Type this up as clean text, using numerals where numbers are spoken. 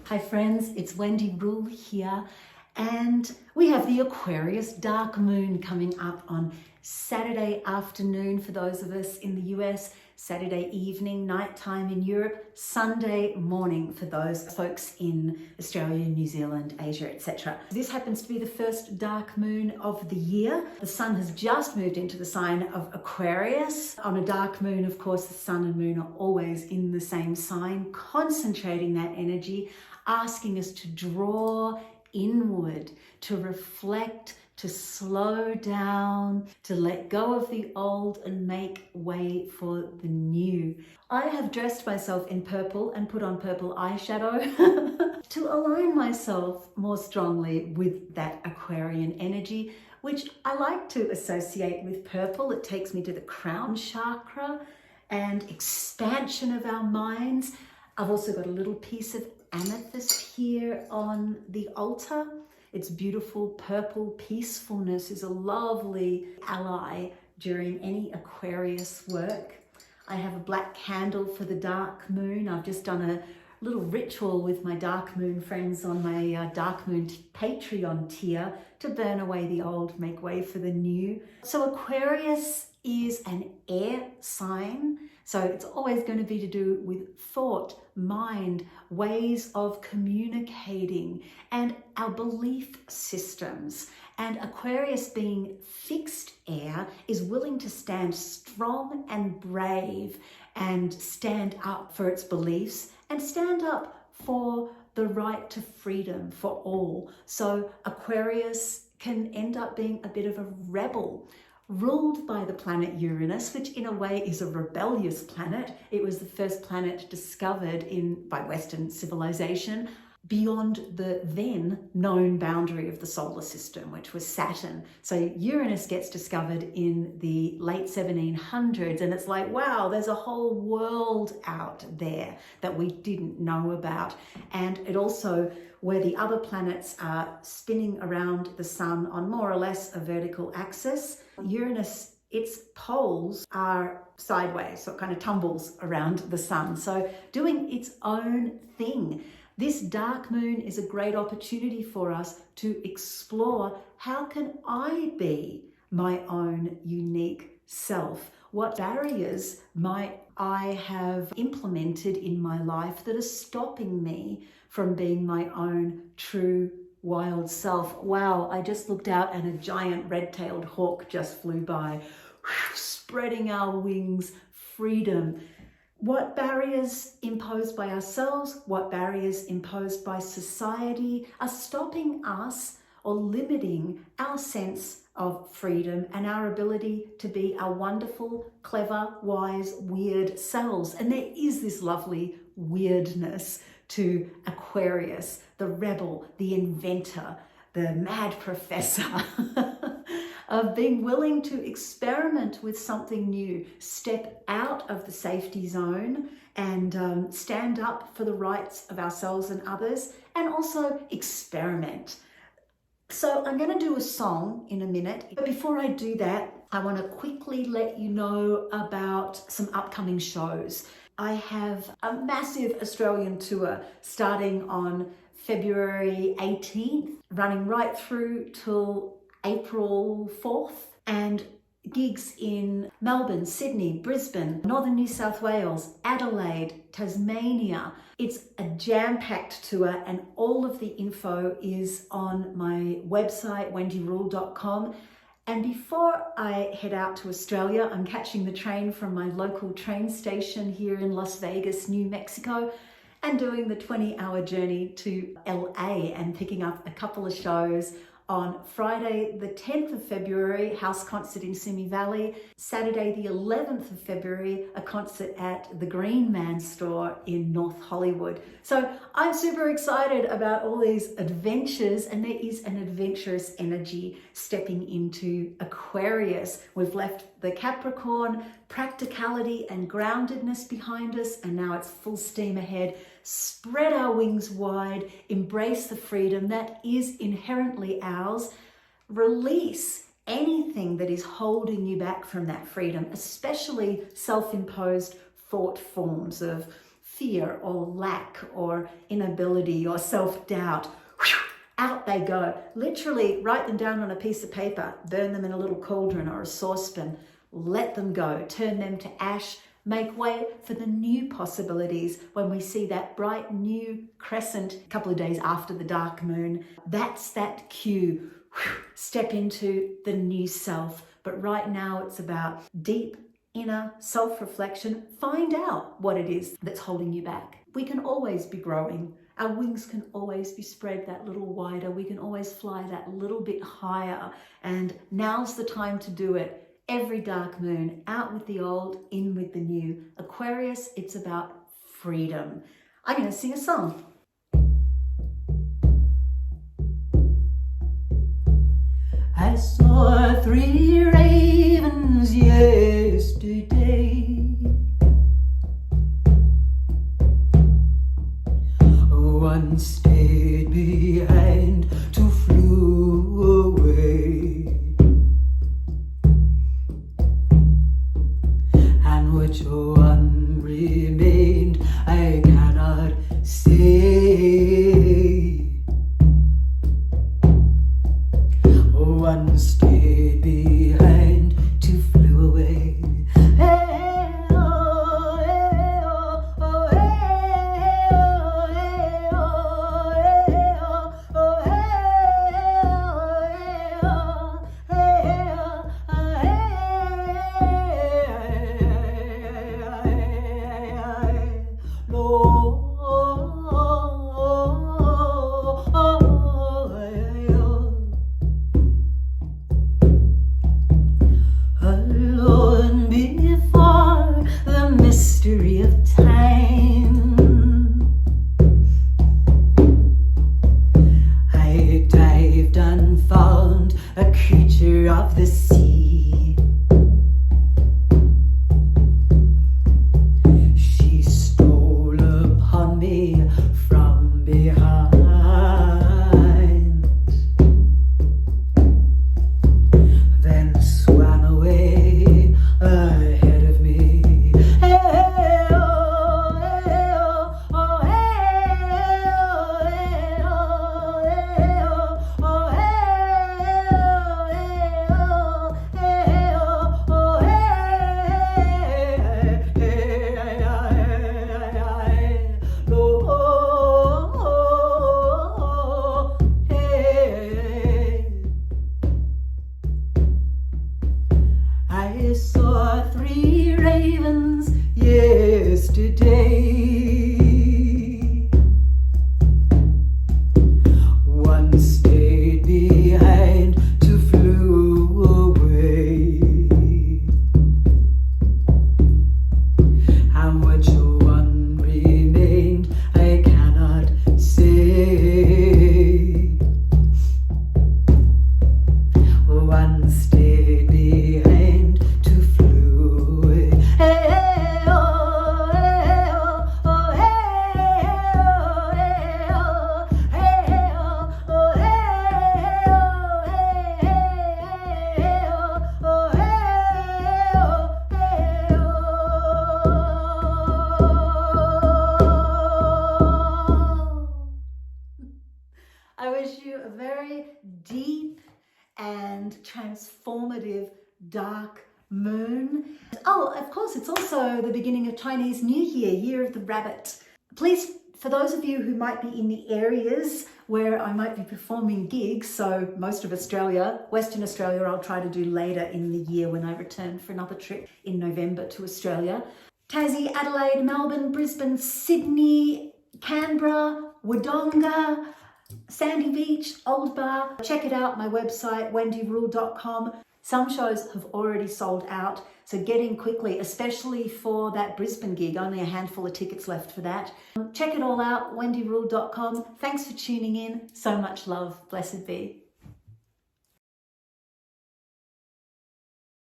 Hi friends, it's Wendy Rule here, and we have the Aquarius Dark Moon coming up on Saturday afternoon for those of us in the US, Saturday evening, nighttime in Europe, Sunday morning for those folks in Australia, New Zealand, Asia, etc. This happens to be the first dark moon of the year. The sun has just moved into the sign of Aquarius. On a dark moon, of course, the sun and moon are always in the same sign, concentrating that energy, asking us to draw inward, to reflect, to slow down, to let go of the old and make way for the new. I have dressed myself in purple and put on purple eyeshadow to align myself more strongly with that Aquarian energy, which I like to associate with purple. It takes me to the crown chakra and expansion of our minds. I've also got a little piece of amethyst here on the altar. It's beautiful. Purple peacefulness is a lovely ally during any Aquarius work. I have a black candle for the dark moon. I've just done a little ritual with my dark moon friends on my dark moon Patreon tier to burn away the old, make way for the new. So Aquarius is an air sign. So it's always going to be to do with thought, mind, ways of communicating, and our belief systems. And Aquarius, being fixed air, is willing to stand strong and brave and stand up for its beliefs and stand up for the right to freedom for all. So Aquarius can end up being a bit of a rebel, ruled by the planet Uranus, which in a way is a rebellious planet. It was the first planet discovered by Western civilization beyond the then known boundary of the solar system, which was Saturn. So Uranus gets discovered in the late 1700s, and it's like, wow, there's a whole world out there that we didn't know about. And it also, where the other planets are spinning around the sun on more or less a vertical axis, Uranus, its poles are sideways, so it kind of tumbles around the sun. So doing its own thing. This dark moon is a great opportunity for us to explore, how can I be my own unique self? What barriers might I have implemented in my life that are stopping me from being my own true wild self? Wow, I just looked out and a giant red-tailed hawk just flew by, spreading our wings, freedom. What barriers imposed by ourselves, what barriers imposed by society are stopping us or limiting our sense of freedom and our ability to be our wonderful, clever, wise, weird selves? And there is this lovely weirdness to Aquarius, the rebel, the inventor, the mad professor, of being willing to experiment with something new, step out of the safety zone and stand up for the rights of ourselves and others, and also experiment. So I'm going to do a song in a minute, but before I do that, I want to quickly let you know about some upcoming shows. I have a massive Australian tour starting on February 18th, running right through till April 4th, and gigs in Melbourne, Sydney, Brisbane, Northern New South Wales, Adelaide, Tasmania. It's a jam-packed tour, and all of the info is on my website, wendyrule.com. And before I head out to Australia, I'm catching the train from my local train station here in Las Vegas, New Mexico, and doing the 20-hour journey to LA and picking up a couple of shows on Friday, the 10th of February, house concert in Simi Valley. Saturday, the 11th of February, a concert at the Green Man store in North Hollywood. So I'm super excited about all these adventures, and there is an adventurous energy stepping into Aquarius. We've left the Capricorn, practicality and groundedness behind us, and now it's full steam ahead. Spread our wings wide, embrace the freedom that is inherently ours, release anything that is holding you back from that freedom, especially self-imposed thought forms of fear or lack or inability or self-doubt, out they go. Literally write them down on a piece of paper, burn them in a little cauldron or a saucepan, let them go, turn them to ash, make way for the new possibilities when we see that bright new crescent a couple of days after the dark moon. That's that cue. Step into the new self. But right now it's about deep inner self-reflection. Find out what it is that's holding you back. We can always be growing. Our wings can always be spread that little wider. We can always fly that little bit higher. And now's the time to do it. Every dark moon, out with the old, in with the new. Aquarius, it's about freedom. I'm going to sing a song. I saw 3 ravens yesterday. One stayed behind, 2 flew away. And which one remained, I cannot say. One stayed behind, 2 flew away. Of time, I dived and found a creature of the sea. She stole upon me from behind, then swam away ahead of me. I saw 3 ravens yesterday. One stayed behind, 2 flew away. And which one remained, I cannot say. One stayed behind, 2 flew away. I wish you a very deep and transformative dark moon. Oh, of course, it's also the beginning of Chinese New Year, Year of the Rabbit. Please, for those of you who might be in the areas where I might be performing gigs, so most of Australia, Western Australia, I'll try to do later in the year when I return for another trip in November to Australia. Tassie, Adelaide, Melbourne, Brisbane, Sydney, Canberra, Wodonga, Sandy Beach, Old Bar. Check it out, my website, wendyrule.com. Some shows have already sold out, so get in quickly, especially for that Brisbane gig. Only a handful of tickets left for that. Check it all out, wendyrule.com. Thanks for tuning in. So much love. Blessed be.